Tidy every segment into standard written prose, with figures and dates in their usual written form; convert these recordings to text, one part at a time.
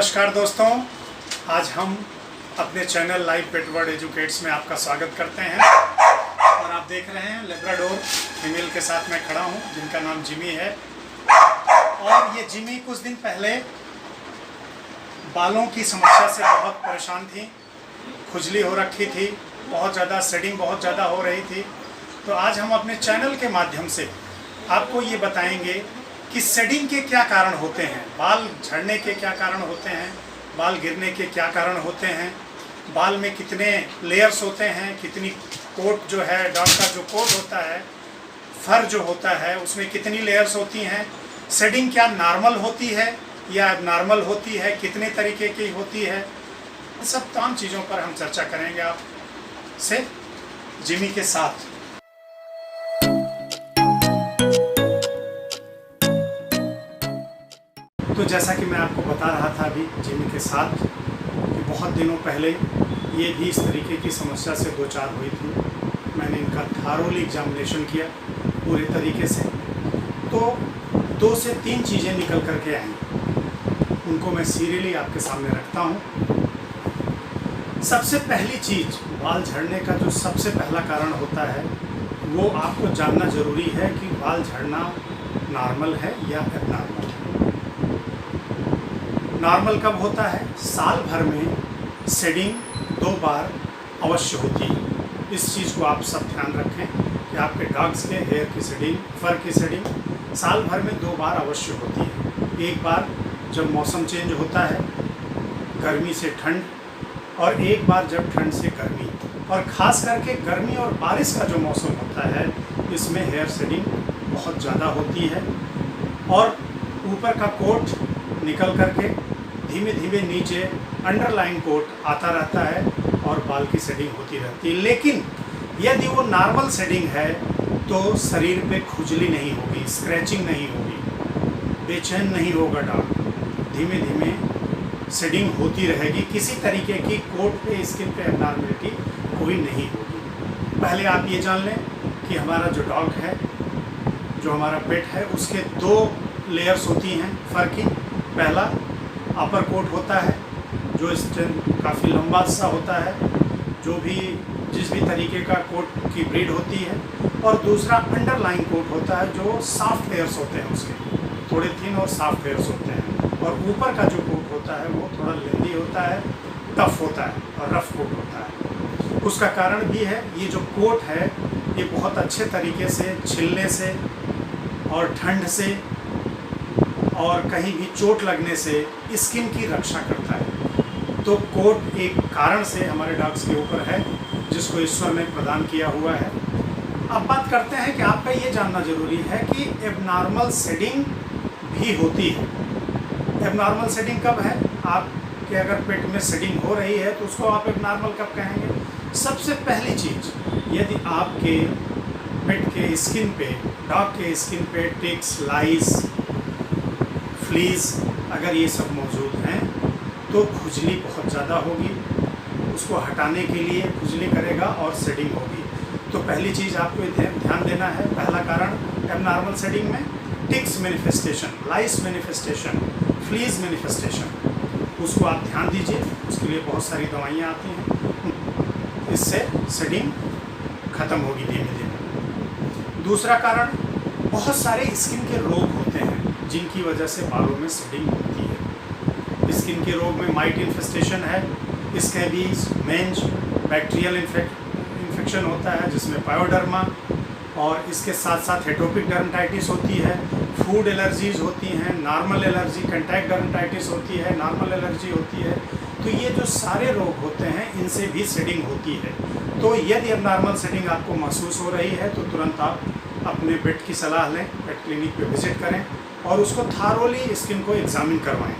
नमस्कार दोस्तों, आज हम अपने चैनल लाइव पेट वर्ल्ड एजुकेट्स में आपका स्वागत करते हैं। और आप देख रहे हैं लेब्राडोर फीमेल के साथ मैं खड़ा हूं, जिनका नाम जिमी है। और ये जिमी कुछ दिन पहले बालों की समस्या से बहुत परेशान थी, खुजली हो रखी थी, बहुत ज़्यादा शेडिंग बहुत ज़्यादा हो रही थी। तो आज हम अपने चैनल के माध्यम से आपको ये बताएंगे कि शेडिंग के क्या कारण होते हैं, बाल झड़ने के क्या कारण होते हैं, बाल गिरने के क्या कारण होते हैं, बाल में कितने लेयर्स होते हैं, कितनी कोट जो है, डॉग का जो कोट होता है, फर जो होता है, उसमें कितनी लेयर्स होती हैं, शेडिंग क्या नॉर्मल होती है या एबनॉर्मल होती है, कितने तरीके की होती है, सब तमाम चीज़ों पर हम चर्चा करेंगे आपसे जिमी के साथ। तो जैसा कि मैं आपको बता रहा था अभी जिमी के साथ कि बहुत दिनों पहले ये भी इस तरीके की समस्या से दो चार हुई थी। मैंने इनका थारोली एग्जामिनेशन किया पूरे तरीके से, तो 2 से 3 चीज़ें निकल कर के आई, उनको मैं सीरियली आपके सामने रखता हूँ। सबसे पहली चीज़, बाल झड़ने का जो सबसे पहला कारण होता है वो आपको जानना ज़रूरी है कि बाल झड़ना नॉर्मल है या एबनॉर्मल है। नॉर्मल कब होता है? साल भर में शेडिंग 2 बार अवश्य होती है। इस चीज़ को आप सब ध्यान रखें कि आपके डॉग्स के हेयर की शेडिंग, फर की शेडिंग साल भर में 2 बार अवश्य होती है। एक बार जब मौसम चेंज होता है, गर्मी से ठंड, और एक बार जब ठंड से गर्मी। और ख़ास करके गर्मी और बारिश का जो मौसम होता है, इसमें हेयर शेडिंग बहुत ज़्यादा होती है और ऊपर का कोट निकल करके धीमे धीमे नीचे अंडरलाइन कोट आता रहता है और बाल की शेडिंग होती रहती है। लेकिन यदि वो नॉर्मल शेडिंग है तो शरीर पे खुजली नहीं होगी, स्क्रैचिंग नहीं होगी, बेचैन नहीं होगा डॉग, धीमे धीमे शेडिंग होती रहेगी। किसी तरीके की कोट पे, स्किन पे एबनॉर्मलिटी कोई नहीं होगी। पहले आप ये जान लें कि हमारा जो डॉग है, जो हमारा पेट है, उसके 2 लेयर्स होती हैं फर की। पहला अपर कोट होता है जो काफ़ी लंबा सा होता है, जिस भी तरीके का कोट की ब्रीड होती है। और दूसरा अंडरलाइन कोट होता है जो सॉफ्ट लेयर्स होते हैं, उसके थोड़े थिन और सॉफ्ट लेयर्स होते हैं। और ऊपर का जो कोट होता है वो थोड़ा लेंदी होता है, टफ होता है और रफ कोट होता है। उसका कारण भी है, ये जो कोट है ये बहुत अच्छे तरीके से छिलने से और ठंड से और कहीं भी चोट लगने से स्किन की रक्षा करता है। तो कोट एक कारण से हमारे डॉग्स के ऊपर है, जिसको ईश्वर ने प्रदान किया हुआ है। अब बात करते हैं कि आपका ये जानना जरूरी है कि एबनॉर्मल शेडिंग भी होती है। एबनॉर्मल शेडिंग कब है? आपके अगर पेट में शेडिंग हो रही है तो उसको आप एबनॉर्मल कब कहेंगे? सबसे पहली चीज़, यदि आपके पेट के स्किन पे, डॉग के स्किन पे टिक्स, लाइस, फ्लीज अगर ये सब मौजूद हैं तो खुजली बहुत ज़्यादा होगी। उसको हटाने के लिए खुजली करेगा और शेडिंग होगी। तो पहली चीज़ आपको ध्यान देना है, पहला कारण एबनॉर्मल शेडिंग में टिक्स मैनिफेस्टेशन, लाइस मैनिफेस्टेशन, फ्लीज मैनिफेस्टेशन, उसको आप ध्यान दीजिए। उसके लिए बहुत सारी दवाइयाँ आती हैं, इससे शेडिंग ख़त्म होगी धीमे धीमे। दूसरा कारण, बहुत सारे स्किन के रोग होते हैं जिनकी वजह से बालों में शेडिंग होती है। स्किन के रोग में माइट इन्फेस्टेशन है, स्कैबीज, मेंज, बैक्टीरियल इन्फेक्शन होता है जिसमें पायोडर्मा, और इसके साथ साथ एटोपिक डर्मेटाइटिस होती है, फूड एलर्जीज होती हैं, नॉर्मल एलर्जी, कंटैक्ट डर्मेटाइटिस होती है, नॉर्मल एलर्जी होती है। तो ये जो सारे रोग होते हैं इनसे भी शेडिंग होती है। तो यदि एबनॉर्मल शेडिंग आपको महसूस हो रही है तो तुरंत आप अपने पेट की सलाह लें, पेट क्लिनिक पे विजिट करें और उसको थारोली स्किन को एग्जामिन करवाएं।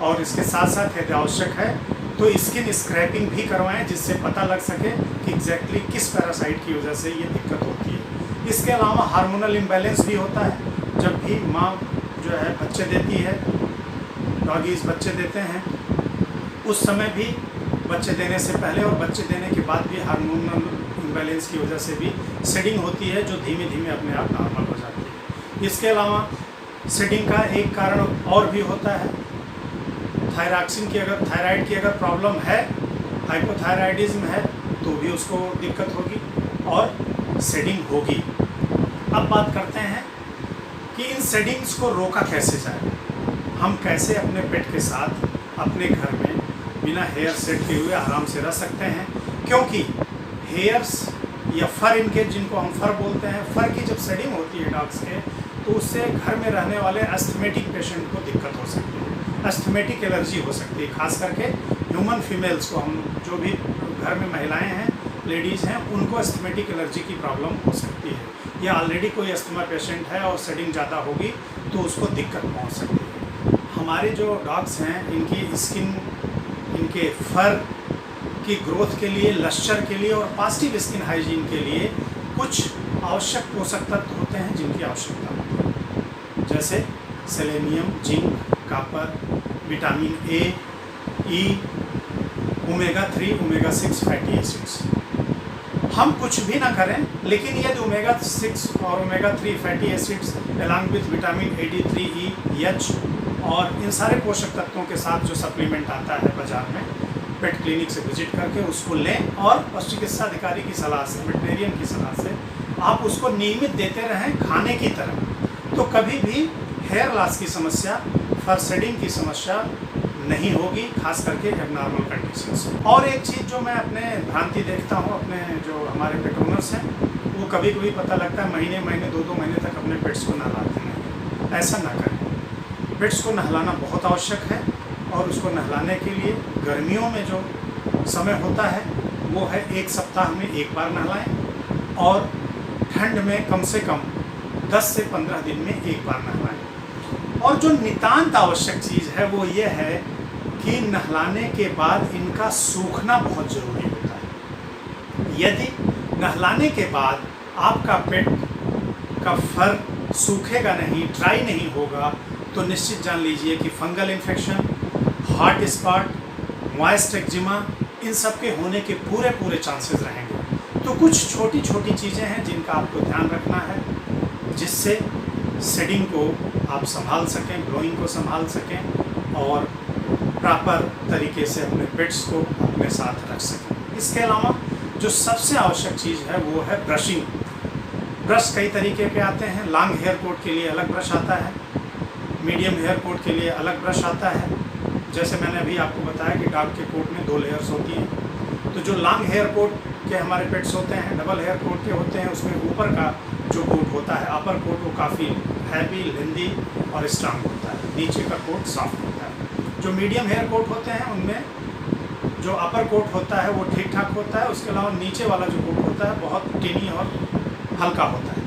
और इसके साथ साथ यदि आवश्यक है तो स्किन स्क्रैपिंग भी करवाएं, जिससे पता लग सके कि एग्जैक्टली किस पैरासाइट की वजह से ये दिक्कत होती है। इसके अलावा हार्मोनल इम्बैलेंस भी होता है। जब भी माँ जो है बच्चे देती है, डॉगीज बच्चे देते हैं, उस समय भी, बच्चे देने से पहले और बच्चे देने के बाद भी हार्मोनल इम्बैलेंस की वजह से भी शेडिंग होती है, जो धीमे धीमे अपने आप नॉर्मल हो जाती है। इसके अलावा शेडिंग का एक कारण और भी होता है, थायरॉक्सिन की अगर थायराइड की अगर प्रॉब्लम है, हाइपोथायराइडिज्म है, तो भी उसको दिक्कत होगी और शेडिंग होगी। अब बात करते हैं कि इन शेडिंग्स को रोका कैसे जाए। हम कैसे अपने पेट के साथ अपने घर में बिना हेयर सेट किए हुए आराम से रह सकते हैं, क्योंकि हेयर्स या फर इनके, जिनको हम फर बोलते हैं, फर की जब शेडिंग होती है डॉग्स के, तो उससे घर में रहने वाले अस्थमेटिक पेशेंट को दिक्कत हो सकती है, अस्थमेटिक एलर्जी हो सकती है। खास करके ह्यूमन फीमेल्स को, हम जो भी घर में महिलाएं हैं, लेडीज़ हैं, उनको अस्थमेटिक एलर्जी की प्रॉब्लम हो सकती है, या ऑलरेडी कोई अस्थमा पेशेंट है और शेडिंग ज़्यादा होगी तो उसको दिक्कत पहुँच सकती है। हमारे जो डॉग्स हैं, इनकी स्किन, इनके फर की ग्रोथ के लिए, लश्चर के लिए और पॉजिटिव स्किन हाइजीन के लिए कुछ आवश्यक पोषक तत्व होते हैं जिनकी आवश्यकता होती है, जैसे selenium, zinc, copper, vitamin A, E, omega 3, omega 6 fatty acids. हम कुछ भी ना करें, लेकिन यदि ओमेगा 6 और omega 3 fatty acids along with vitamin A, D, 3, E, H और इन सारे पोषक तत्वों के साथ जो सप्लीमेंट आता है बाजार में, पेट क्लिनिक से विजिट करके उसको लें और पशु चिकित्सा अधिकारी की सलाह से, वेटनेरियन की सलाह से आप उसको नियमित देते रहें खाने की तरह, तो कभी भी हेयर लॉस की समस्या, फर शेडिंग की समस्या नहीं होगी, खास करके एबनॉर्मल कंडीशंस। और एक चीज़ जो मैं अपने भ्रांति देखता हूँ, अपने जो हमारे पेट ओनर्स हैं, वो कभी कभी पता लगता है महीने 2-2 महीने तक अपने पेट्स को नहलाते नहीं। ऐसा ना करें। पेट्स को नहलाना बहुत आवश्यक है, और उसको नहलाने के लिए गर्मियों में जो समय होता है वो है 1 सप्ताह में 1 बार नहलाएं, और ठंड में कम से कम 10 से 15 दिन में 1 बार नहलाएं। और जो नितांत आवश्यक चीज़ है वो ये है कि नहलाने के बाद इनका सूखना बहुत ज़रूरी होता है। यदि नहलाने के बाद आपका पेट का फर सूखेगा नहीं, ड्राई नहीं होगा, तो निश्चित जान लीजिए कि fungal infection, hot spot, moist eczema, इन सब के होने के पूरे चांसेस रहेंगे। तो कुछ छोटी छोटी चीज़ें हैं जिनका आपको ध्यान रखना है, जिससे शेडिंग को आप संभाल सकें, ग्रोइंग को संभाल सकें और प्रॉपर तरीके से अपने पेट्स को अपने साथ रख सकें। इसके अलावा जो सबसे आवश्यक चीज़ है वो है ब्रशिंग। ब्रश कई तरीके के आते हैं। लॉन्ग हेयर कोट के लिए अलग ब्रश आता है, मीडियम हेयर कोट के लिए अलग ब्रश आता है। जैसे मैंने अभी आपको बताया कि डॉग के कोट में 2 लेयर्स होती हैं, तो जो लॉन्ग हेयर कोट के हमारे पेट्स होते हैं, डबल हेयर कोट के होते हैं, उसमें ऊपर का जो कोट होता है, अपर कोट, वो काफ़ी हैवी, लेंदी और स्ट्रांग होता है, नीचे का कोट सॉफ्ट होता है। जो मीडियम हेयर कोट होते हैं उनमें जो अपर कोट होता है वो ठीक ठाक होता है, उसके अलावा नीचे वाला जो कोट होता है बहुत टिनी और हल्का होता है।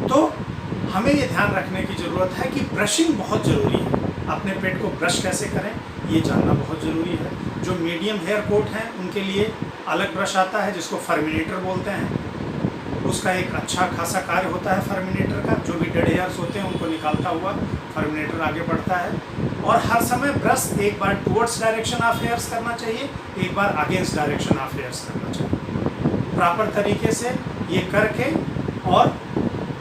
तो हमें ये ध्यान रखने की ज़रूरत है कि ब्रशिंग बहुत ज़रूरी है। अपने पेट को ब्रश कैसे करें ये जानना बहुत ज़रूरी है। जो मीडियम हेयर कोट हैं उनके लिए अलग ब्रश आता है जिसको फर्मिनेटर बोलते हैं। उसका एक अच्छा खासा कार्य होता है फर्मिनेटर का। जो भी डेड हेयर्स होते हैं उनको निकालता हुआ फर्मिनेटर आगे बढ़ता है। और हर समय ब्रश एक बार टुवर्ड्स डायरेक्शन ऑफ हेयर्स करना चाहिए, एक बार अगेंस्ट डायरेक्शन ऑफ हेयर्स करना चाहिए। प्रॉपर तरीके से ये करके, और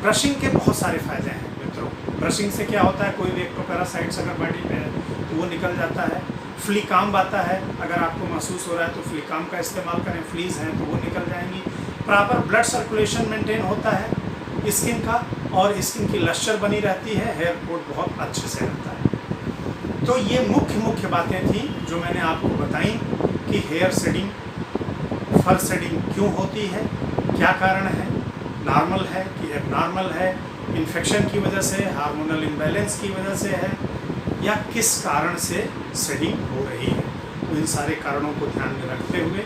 ब्रशिंग के बहुत सारे फ़ायदे हैं मित्रों। ब्रशिंग से क्या होता है, कोई भी एक्टोपैरासाइट्स अगर बॉडी में है तो वो निकल जाता है। फ्लीकाम आता है, अगर आपको महसूस हो रहा है तो फ्लीकाम का इस्तेमाल करें। फ्लीज हैं तो वो निकल जाएंगी। प्रॉपर ब्लड सर्कुलेशन मेंटेन होता है स्किन का, और स्किन की लश्चर बनी रहती है, हेयर कोट बहुत अच्छे से रहता है। तो ये मुख्य बातें थी जो मैंने आपको बताई कि हेयर शेडिंग, फर शेडिंग क्यों होती है, क्या कारण है, नॉर्मल है कि एबनॉर्मल है, इन्फेक्शन की वजह से, हार्मोनल इम्बैलेंस की वजह से है, या किस कारण से शेडिंग हो रही है। तो इन सारे कारणों को ध्यान में रखते हुए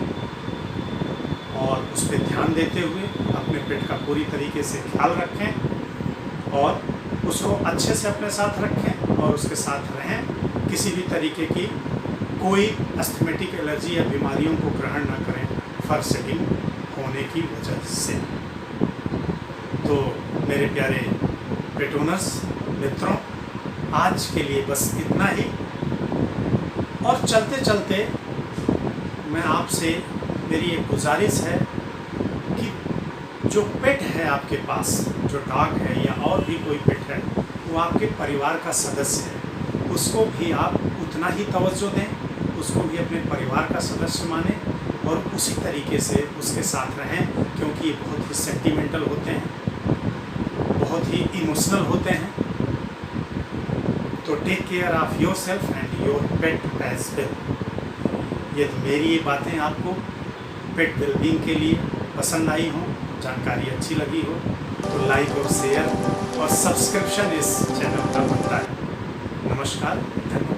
और उस पर ध्यान देते हुए अपने पेट का पूरी तरीके से ख्याल रखें और उसको अच्छे से अपने साथ रखें और उसके साथ रहें। किसी भी तरीके की कोई अस्थमेटिक एलर्जी या बीमारियों को ग्रहण न करें फर शेडिंग होने की वजह से। तो मेरे प्यारे पेट ओनर्स मित्रों, आज के लिए बस इतना ही। और चलते चलते मैं आपसे, मेरी एक गुजारिश है कि जो पेट है आपके पास, जो डॉग है या और भी कोई पेट है, वो आपके परिवार का सदस्य है। उसको भी आप उतना ही तवज्जो दें, उसको भी अपने परिवार का सदस्य मानें और उसी तरीके से उसके साथ रहें, क्योंकि ये बहुत ही सेंटिमेंटल होते हैं, बहुत ही इमोशनल होते हैं। तो take care of yourself and your pet as well. यदि मेरी ये बातें आपको पेट वेलबींग के लिए पसंद आई हो, जानकारी अच्छी लगी हो, तो लाइक और शेयर और सब्सक्रिप्शन इस चैनल का बनता है। नमस्कार, धन्यवाद।